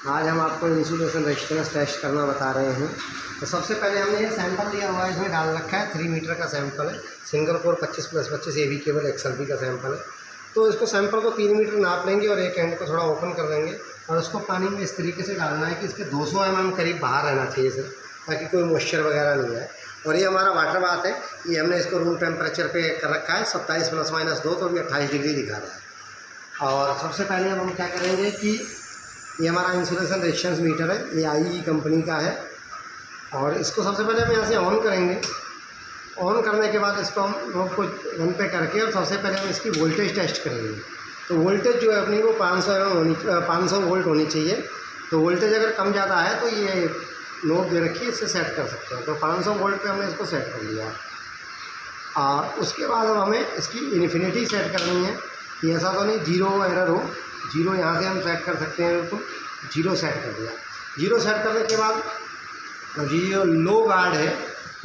आज हम आपको इंसुलेशन रेजिस्टेंस टेस्ट करना बता रहे हैं। तो सबसे पहले हमने ये सैंपल लिया हुआ है, इसमें डाल रखा है 3 मीटर का सैंपल है, single core 25+25 AV cable XLP का सैंपल है। तो इसको सैंपल को 3 मीटर नाप लेंगे और एक एंड को थोड़ा ओपन कर देंगे और उसको पानी में इस तरीके से डालना है कि इसके 200 mm करीब बाहर रहना चाहिए सर, ताकि कोई मॉइस्चर वगैरह नहीं आए। और ये हमारा वाटर बाथ है, ये हमने इसको रूम टेम्परेचर पे कर रखा है 27 ±2, तो अभी 28 डिग्री दिखा रहा है। और सबसे पहले अब हम क्या करेंगे कि ये हमारा इंसुलेशन रेजिस्टेंस मीटर है, ये IE कंपनी का है। और इसको सबसे पहले हम यहाँ से ऑन करेंगे। ऑन करने के बाद इसको हम नॉब को 1 पे करके और सबसे पहले हम इसकी वोल्टेज टेस्ट करेंगे। तो वोल्टेज जो है अपनी वो 500 वोल्ट होनी चाहिए। तो वोल्टेज अगर कम ज़्यादा है तो ये नॉब दे रखी है, इससे सेट कर सकते हैं। तो 500 वोल्ट पे हमने इसको सेट कर लिया। और उसके बाद अब हमें इसकी इन्फिनिटी सेट करनी है कि ऐसा तो नहीं 0 एरर हो। 0 यहाँ से हम सेट कर सकते हैं, बिल्कुल 0 सेट कर दिया। 0 सेट करने के बाद जो लो गार्ड है,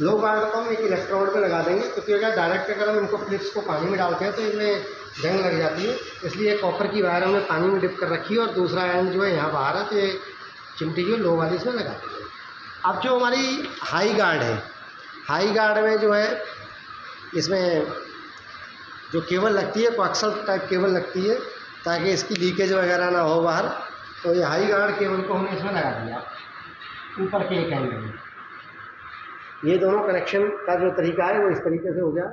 लो गार्ड को हम एक इलेक्ट्रोड पे लगा देंगे, क्योंकि अगर डायरेक्ट अगर हम इनको क्लिप्स को पानी में डालते हैं तो इनमें जंग लग जाती है। इसलिए कॉपर की वायर हमने पानी में डिप कर रखी है और दूसरा एंड जो है यहाँ बाहर है, तो ये चिमटी जो लो वाली इसमें लगा दी है। अब जो हमारी हाई गार्ड है, हाई गार्ड में जो है इसमें जो केबल लगती है कोएक्सल टाइप केबल लगती है, ताकि इसकी लीकेज वगैरह ना हो बाहर। तो ये हाई गार्ड केबल को हमने इसमें लगा दिया ऊपर के एक एंड में। ये दोनों कनेक्शन का जो तरीका है वो इस तरीके से हो गया।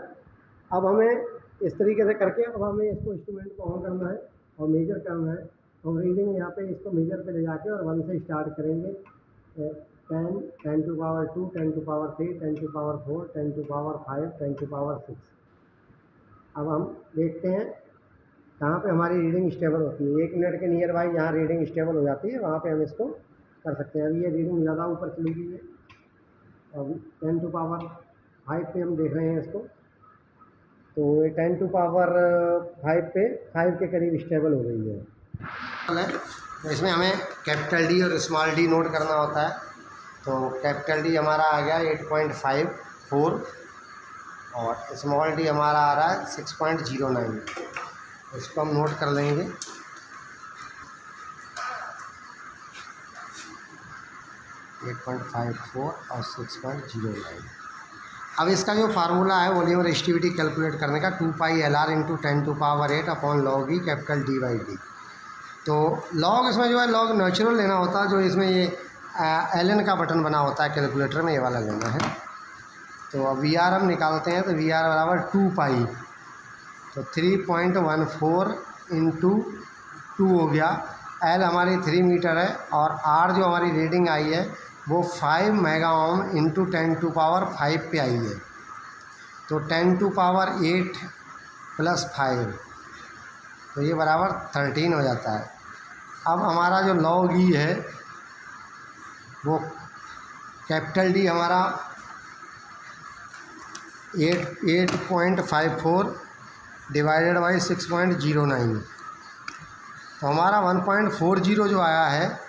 अब हमें इस तरीके से करके अब हमें इसको इंस्ट्रूमेंट को ऑन करना है और मेजर करना है। और रीडिंग यहाँ पे इसको मेजर पे ले जाके और 1 से स्टार्ट करेंगे। 10, 10 to power 2, 10 to power 3, 10 to power 4, 10 to power 5, 10 to power 6। अब हम देखते हैं कहाँ पे हमारी रीडिंग स्टेबल होती है। 1 मिनट के नियर बाई जहाँ रीडिंग स्टेबल हो जाती है वहाँ पे हम इसको कर सकते हैं। अभी ये रीडिंग ज़्यादा ऊपर चली गई है। अब 10 टू पावर 5 पे हम देख रहे हैं इसको, तो ये 10 टू पावर 5 पे 5 के करीब स्टेबल हो गई है। तो इसमें हमें कैपिटल D और स्मॉल d नोट करना होता है। तो कैपिटल D हमारा आ गया 8.54 और स्मॉल d हमारा आ रहा है 6.09। इसको हम नोट कर लेंगे। एट 8.54 और 6.09। अब इसका जो फार्मूला है वॉल्यूम रेजिस्टिविटी कैलकुलेट करने का 2 pi LR × 10 to power 8 upon log E capital D/D। तो log इसमें जो है log नेचुरल लेना होता है, जो इसमें ये LN का बटन बना होता है कैलकुलेटर में, ये वाला लेना है। तो अब VR हम निकालते हैं, तो VR बराबर 2 पाई, तो 3.14 × 2 हो गया। L हमारी 3 मीटर है और R जो हमारी रीडिंग आई है वो 5 मेगा ओम × 10 टू पावर 5 पे आई है। तो 10 टू पावर 8 + 5, तो ये बराबर 13 हो जाता है। अब हमारा जो log E है वो कैपिटल D हमारा 8.54 डिवाइडेड बाई 6.09, तो हमारा 1.40 जो आया है,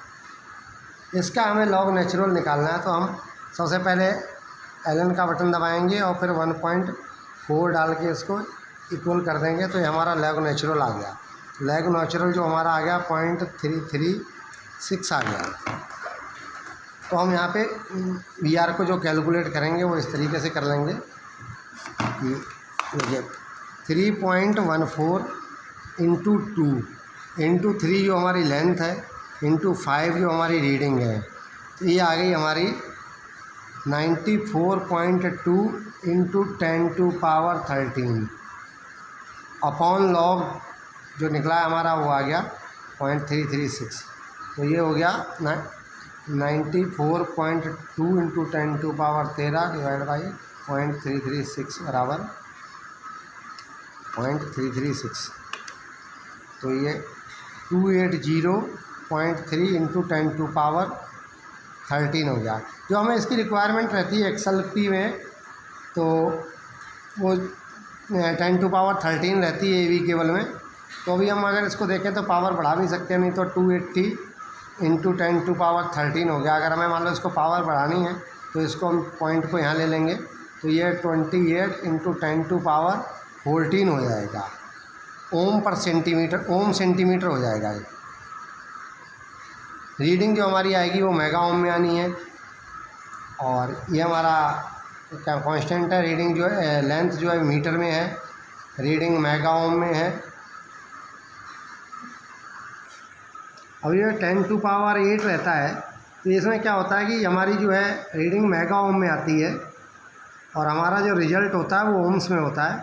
इसका हमें log नेचुरल निकालना है। तो हम सबसे पहले LN का बटन दबाएंगे और फिर 1.4 डाल के इसको इक्वल कर देंगे, तो ये हमारा log नेचुरल आ गया। log नेचुरल जो हमारा आ गया 0.336 आ गया। तो हम यहाँ पे VR को जो कैलकुलेट करेंगे वो इस तरीके से कर लेंगे कि 3.14 × 2 × 3 जो हमारी लेंथ है × 5 जो हमारी रीडिंग है, तो ये आ गई हमारी 94.2 × 10 टू पावर 13 अपॉन log जो निकला है हमारा वो आ गया 0.336। तो ये हो गया 94.2 × 10 टू पावर 13 डिवाइड बाई 0.336 बराबर 0.336। तो ये 280.3 × 10 टू पावर 13 हो गया। जो हमें इसकी रिक्वायरमेंट रहती है XLP में, तो वो 10 टू पावर 13 रहती है AV केबल में। तो अभी हम अगर इसको देखें तो पावर बढ़ा भी सकते हैं, नहीं तो 280 × 10 टू पावर 13 हो गया। अगर हमें मान लो इसको पावर बढ़ानी है तो इसको हम पॉइंट को यहाँ ले लेंगे, तो ये 28 × 10 टू पावर 14 हो जाएगा। ओम सेंटीमीटर हो जाएगा ये। रीडिंग जो हमारी आएगी वो मेगा ओम में आनी है। और ये हमारा क्या कांस्टेंट है, रीडिंग जो है लेंथ जो है मीटर में है, रीडिंग मेगा ओम में है। अब ये 10⁸ रहता है, तो इसमें क्या होता है कि हमारी जो है रीडिंग मेगा ओम में आती है और हमारा जो रिज़ल्ट होता है वो ओम्स में होता है।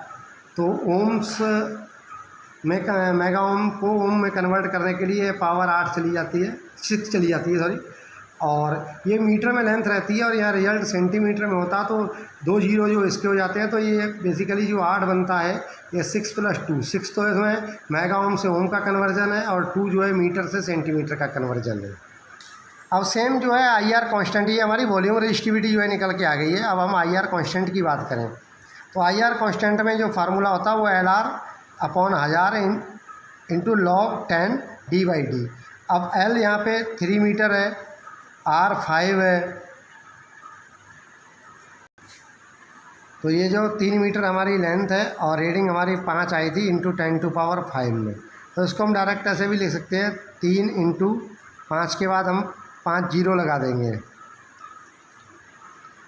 तो ओम्स में मेगा ओम को ओम में कन्वर्ट करने के लिए पावर 8 चली जाती है, 6 चली जाती है सॉरी। और ये मीटर में लेंथ रहती है और यहाँ रिजल्ट सेंटीमीटर में होता है, तो 2 जीरो जो इसके हो जाते हैं, तो ये बेसिकली जो 8 बनता है ये 6 + 2, 6 तो इसमें मेगा ओम से ओम का कन्वर्जन है और 2 जो है मीटर से सेंटीमीटर का कन्वर्जन है। अब सेम जो है IR कांस्टेंट, ये हमारी वॉल्यूम रेजिस्टिविटी जो है निकल के आ गई है। अब हम IR कांस्टेंट की बात करें तो IR कांस्टेंट में जो फार्मूला होता है वो LR/1000 इंटू log 10 d/d। अब L यहाँ पे 3 मीटर है, R 5 है, तो ये जो 3 मीटर हमारी लेंथ है और रीडिंग हमारी 5 आई थी इंटू 10⁵ में। तो इसको हम डायरेक्ट ऐसे भी लिख सकते हैं, 3 इंटू 5 के बाद हम 5 जीरो लगा देंगे,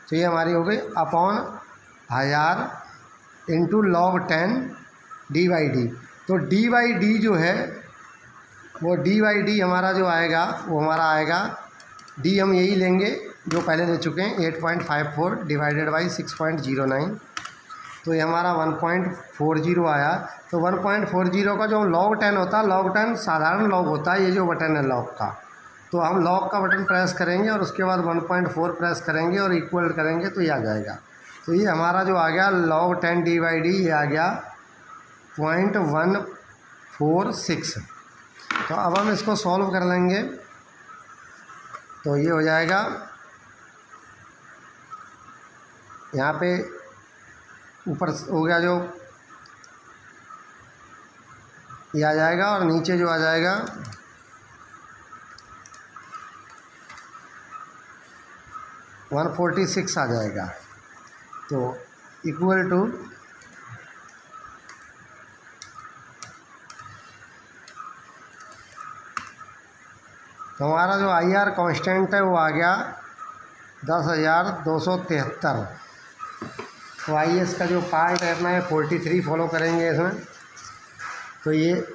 तो ये हमारी हो गई अपॉन 1000 इंटू log 10 d/d। तो d/d जो है वो d/d हमारा जो आएगा वो हमारा आएगा, d हम यही लेंगे जो पहले ले चुके हैं, 8.54 डिवाइडेड बाई 6.09, तो ये हमारा 1.40 आया। तो 1.40 का जो log 10 होता है, log 10 साधारण log होता है, ये जो बटन है log का, तो हम log का बटन प्रेस करेंगे और उसके बाद 1.4 प्रेस करेंगे और इक्वल करेंगे तो ये आ जाएगा। तो ये हमारा जो आ गया log 10 d/d, ये आ गया 0.146। तो अब हम इसको सॉल्व कर लेंगे, तो ये हो जाएगा, यहाँ पे ऊपर हो गया जो ये आ जाएगा और नीचे जो आ जाएगा 146 आ जाएगा। तो इक्वल टू तो हमारा जो IR कांस्टेंट है वो आ गया 10,273। तो आइए इसका जो पार्ट करना है 43 फॉलो करेंगे इसमें, तो ये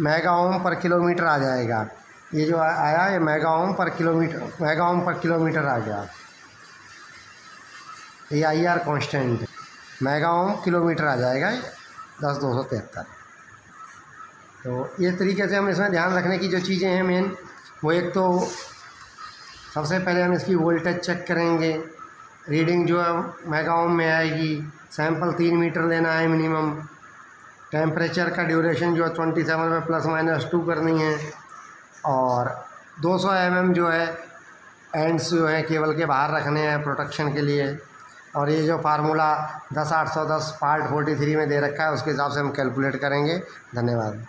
मेगा ओम पर किलोमीटर आ जाएगा। ये जो आया ये मेगा ओम पर किलोमीटर आ गया। ये IR constant mega ohm kilometre आ जाएगा 10,273। तो ये तरीके से हम इसमें ध्यान रखने की जो चीज़ें हैं मेन, वो एक तो सबसे पहले हम इसकी वोल्टेज चेक करेंगे, रीडिंग जो है मेगा ओम में आएगी, सैंपल 3 मीटर लेना है मिनिमम, टेम्परेचर का ड्यूरेशन जो है 27 में ±2 करनी है, और 200 mm जो है एंड्स जो है केबल के बाहर रखने हैं प्रोटेक्शन के लिए। और ये जो फार्मूला 10/810 पार्ट 43 में दे रखा है उसके हिसाब से हम कैलकुलेट करेंगे। धन्यवाद।